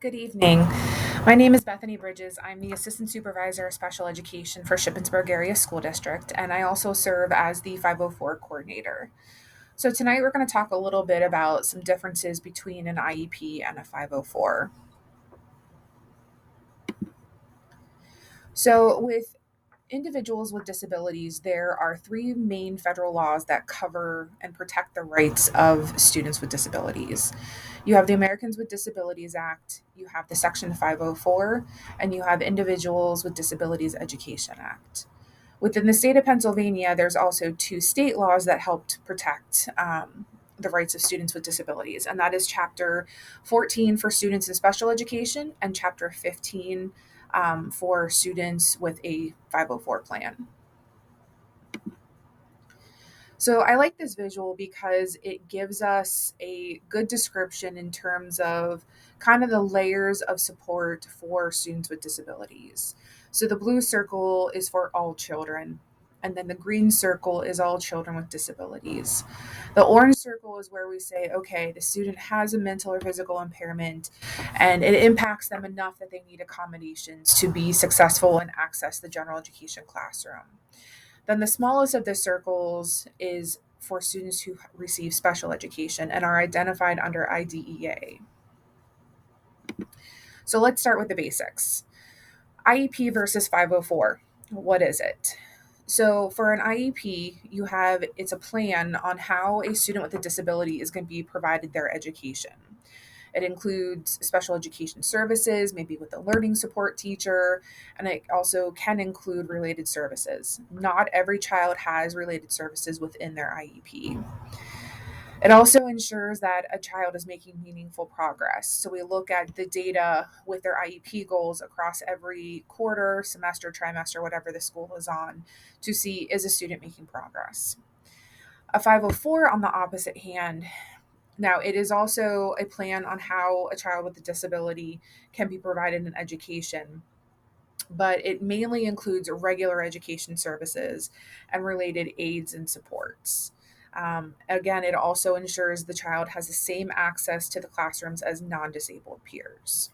Good evening. My name is Bethany Bridges. I'm the Assistant Supervisor of Special Education for Shippensburg Area School District, and I also serve as the 504 Coordinator. So, tonight we're going to talk a little bit about some differences between an IEP and a 504. So, with individuals with disabilities, there are three main federal laws that cover and protect the rights of students with disabilities. You have the Americans with Disabilities Act, you have the Section 504, and you have Individuals with Disabilities Education Act. Within the state of Pennsylvania, there's also two state laws that helped protect the rights of students with disabilities, and that is Chapter 14 for students in special education and Chapter 15 for students with a 504 plan. So I like this visual because it gives us a good description in terms of kind of the layers of support for students with disabilities. So the blue circle is for all children, and then the green circle is all children with disabilities. The orange circle is where we say, okay, the student has a mental or physical impairment and it impacts them enough that they need accommodations to be successful and access the general education classroom. Then the smallest of the circles is for students who receive special education and are identified under IDEA. So let's start with the basics. IEP versus 504. What is it? So for an IEP, it's a plan on how a student with a disability is going to be provided their education. It includes special education services, maybe with a learning support teacher, and it also can include related services. Not every child has related services within their IEP. It also ensures that a child is making meaningful progress. So we look at the data with their IEP goals across every quarter, semester, trimester, whatever the school is on, to see is a student making progress. A 504, on the opposite hand, now, it is also a plan on how a child with a disability can be provided an education, but it mainly includes regular education services and related aids and supports. Again, it also ensures the child has the same access to the classrooms as non disabled peers.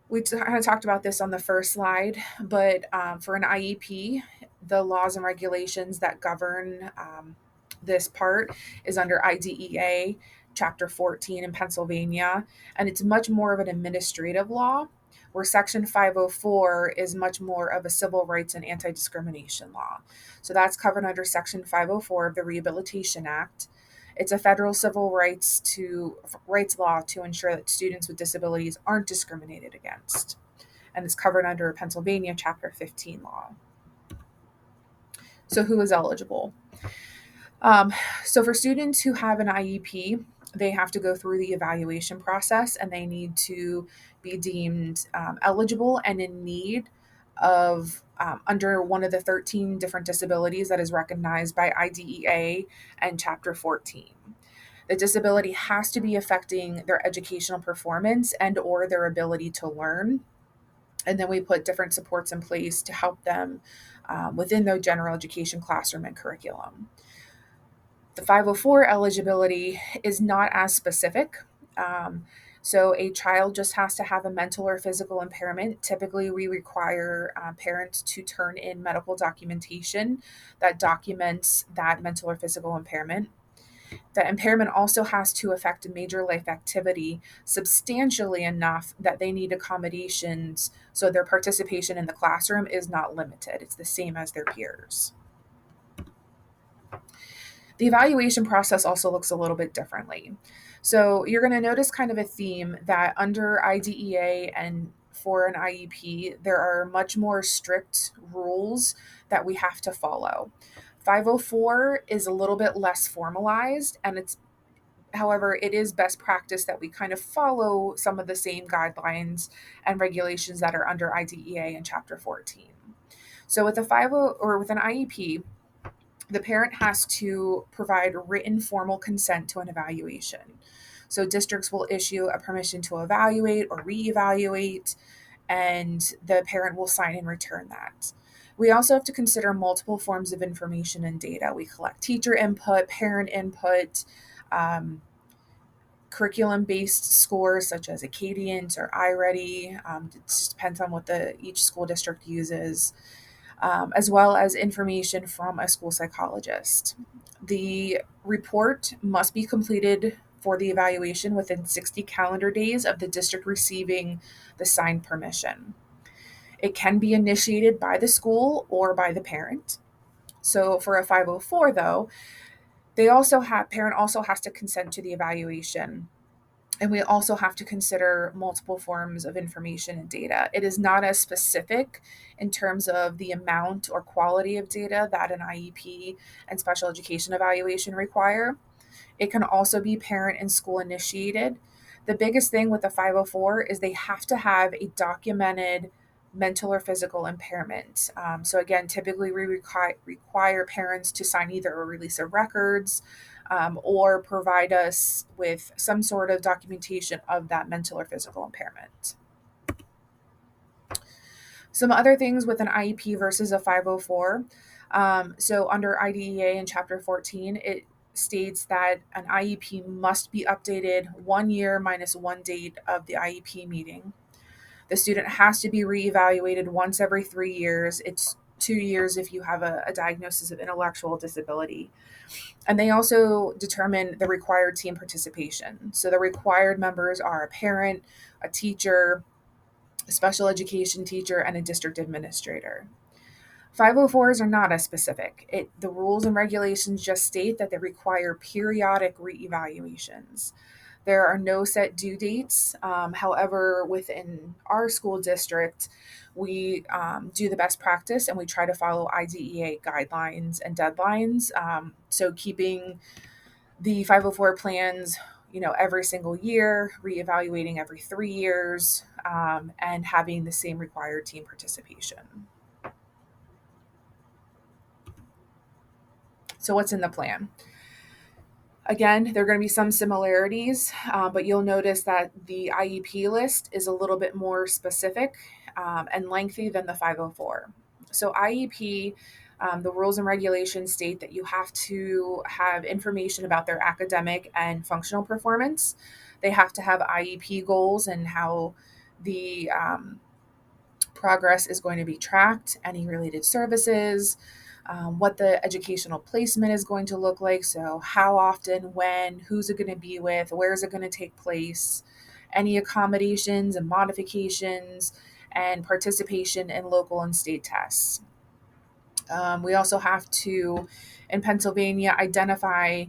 We kind of talked about this on the first slide, but for an IEP, the laws and regulations that govern this part is under IDEA, Chapter 14 in Pennsylvania, and it's much more of an administrative law, where Section 504 is much more of a civil rights and anti discrimination law. So that's covered under Section 504 of the Rehabilitation Act. It's a federal civil rights law to ensure that students with disabilities aren't discriminated against, and it's covered under a Pennsylvania Chapter 15 law. So who is eligible? Um, so for students who have an IEP, they have to go through the evaluation process and they need to be deemed eligible and in need of under one of the 13 different disabilities that is recognized by IDEA and Chapter 14. The disability has to be affecting their educational performance and or their ability to learn. And then we put different supports in place to help them within the general education classroom and curriculum. The 504 eligibility is not as specific. So a child just has to have a mental or physical impairment. Typically, we require parents to turn in medical documentation that documents that mental or physical impairment. The impairment also has to affect a major life activity substantially enough that they need accommodations so their participation in the classroom is not limited. It's the same as their peers. The evaluation process also looks a little bit differently. So you're going to notice kind of a theme that under IDEA and for an IEP, there are much more strict rules that we have to follow. 504 is a little bit less formalized, and however, it is best practice that we kind of follow some of the same guidelines and regulations that are under IDEA and Chapter 14. So with a 50 or with an IEP, the parent has to provide written formal consent to an evaluation. So districts will issue a permission to evaluate or reevaluate, and the parent will sign and return that. We also have to consider multiple forms of information and data. We collect teacher input, parent input, um, curriculum-based scores such as Acadiant or iReady. It just depends on what each school district uses, as well as information from a school psychologist. The report must be completed for the evaluation within 60 calendar days of the district receiving the signed permission. It can be initiated by the school or by the parent. So for a 504 though, parent also has to consent to the evaluation, and we also have to consider multiple forms of information and data. It is not as specific in terms of the amount or quality of data that an IEP and special education evaluation require. It can also be parent and school initiated. The biggest thing with the 504 is they have to have a documented mental or physical impairment. So, again, typically we require parents to sign either a release of records or provide us with some sort of documentation of that mental or physical impairment. Some other things with an IEP versus a 504. So under IDEA in Chapter 14, it states that an IEP must be updated 1 year minus one date of the IEP meeting. The student has to be reevaluated once every 3 years. It's 2 years if you have a diagnosis of intellectual disability. And they also determine the required team participation. So the required members are a parent, a teacher, a special education teacher, and a district administrator. 504s are not as specific. The rules and regulations just state that they require periodic reevaluations. There are no set due dates. However, within our school district, we do the best practice and we try to follow IDEA guidelines and deadlines. So keeping the 504 plans, every single year, reevaluating every 3 years, and having the same required team participation. So, what's in the plan? Again, there are going to be some similarities, but you'll notice that the IEP list is a little bit more specific and lengthy than the 504. So, IEP, the rules and regulations state that you have to have information about their academic and functional performance. They have to have IEP goals and how the progress is going to be tracked, any related services, what the educational placement is going to look like. So, how often, when, who's it going to be with, where is it going to take place, any accommodations and modifications, and participation in local and state tests. We also have to, in Pennsylvania, identify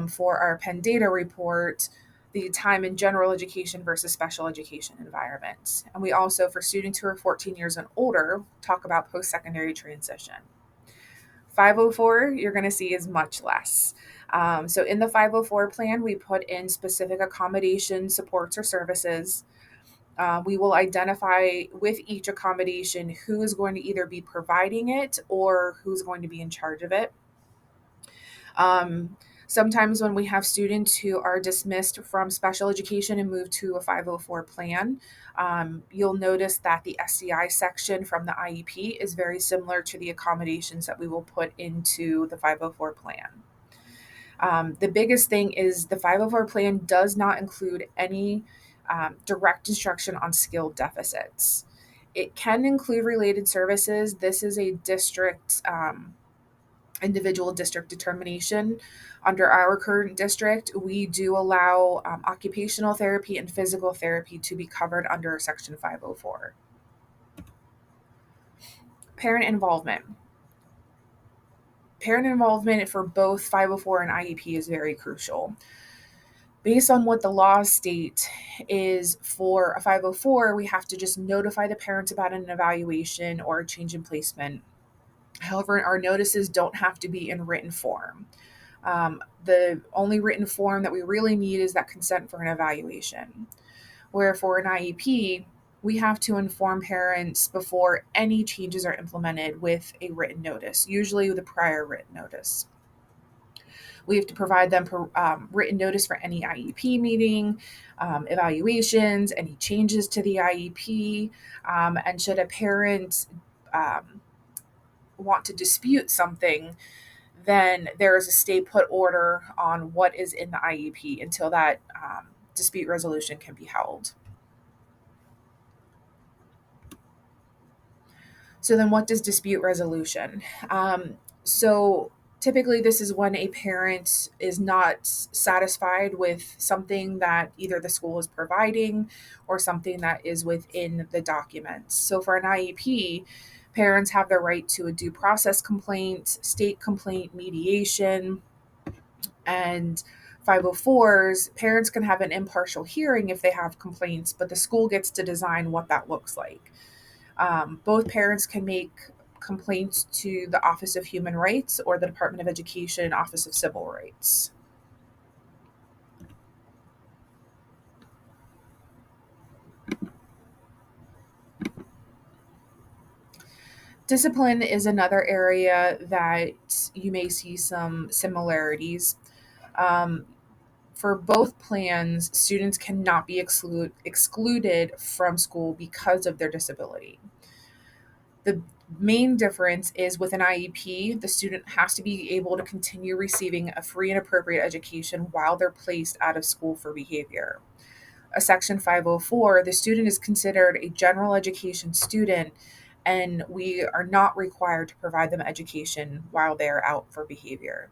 for our Penn data report the time in general education versus special education environment. And we also, for students who are 14 years and older, talk about post-secondary transition. 504, you're going to see is much less. So in the 504 plan, we put in specific accommodation supports or services. We will identify with each accommodation who is going to either be providing it or who's going to be in charge of it. Sometimes when we have students who are dismissed from special education and move to a 504 plan, you'll notice that the SCI section from the IEP is very similar to the accommodations that we will put into the 504 plan. The biggest thing is the 504 plan does not include any direct instruction on skill deficits. It can include related services. This is a district individual district determination. Under our current district, we do allow occupational therapy and physical therapy to be covered under Section 504. Parent involvement. Parent involvement for both 504 and IEP is very crucial. Based on what the laws state is for a 504, we have to just notify the parents about an evaluation or a change in placement. However, our notices don't have to be in written form. The only written form that we really need is that consent for an evaluation. Where for an IEP, we have to inform parents before any changes are implemented with a written notice, usually with a prior written notice. We have to provide them written notice for any IEP meeting, evaluations, any changes to the IEP, and should a parent want to dispute something, then there is a stay put order on what is in the IEP until that dispute resolution can be held. So then what does dispute resolution? So typically this is when a parent is not satisfied with something that either the school is providing or something that is within the documents. So for an IEP, parents have the right to a due process complaint, state complaint, mediation, and 504s, parents can have an impartial hearing if they have complaints, but the school gets to design what that looks like. Both parents can make complaints to the Office of Human Rights or the Department of Education, Office of Civil Rights. Discipline is another area that you may see some similarities. Um, for both plans, students cannot be excluded from school because of their disability. The main difference is with an IEP, the student has to be able to continue receiving a free and appropriate education while they're placed out of school for behavior. A Section 504, the student is considered a general education student, and we are not required to provide them education while they're out for behavior.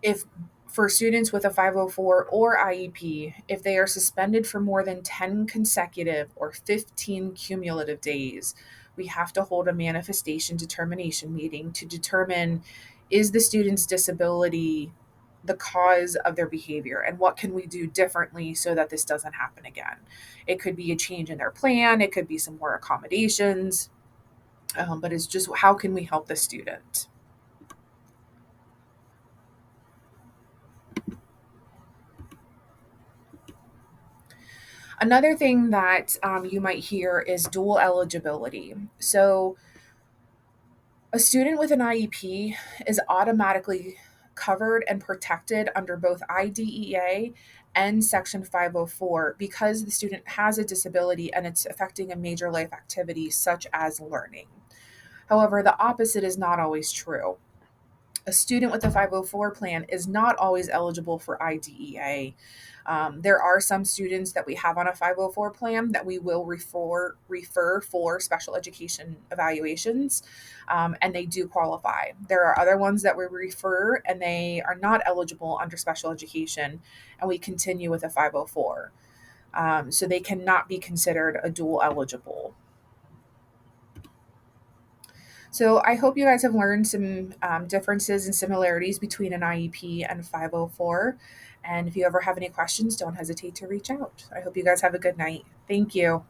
If for students with a 504 or IEP, if they are suspended for more than 10 consecutive or 15 cumulative days, we have to hold a manifestation determination meeting to determine, is the student's disability the cause of their behavior, and what can we do differently so that this doesn't happen again. It could be a change in their plan, it could be some more accommodations, but it's just how can we help the student. Another thing that you might hear is dual eligibility. So, a student with an IEP is automatically covered and protected under both IDEA and Section 504 because the student has a disability and it's affecting a major life activity such as learning. However, the opposite is not always true. A student with a 504 plan is not always eligible for IDEA. There are some students that we have on a 504 plan that we will refer for special education evaluations, and they do qualify. There are other ones that we refer and they are not eligible under special education, and we continue with a 504. So they cannot be considered a dual eligible. So I hope you guys have learned some differences and similarities between an IEP and 504. And if you ever have any questions, don't hesitate to reach out. I hope you guys have a good night. Thank you.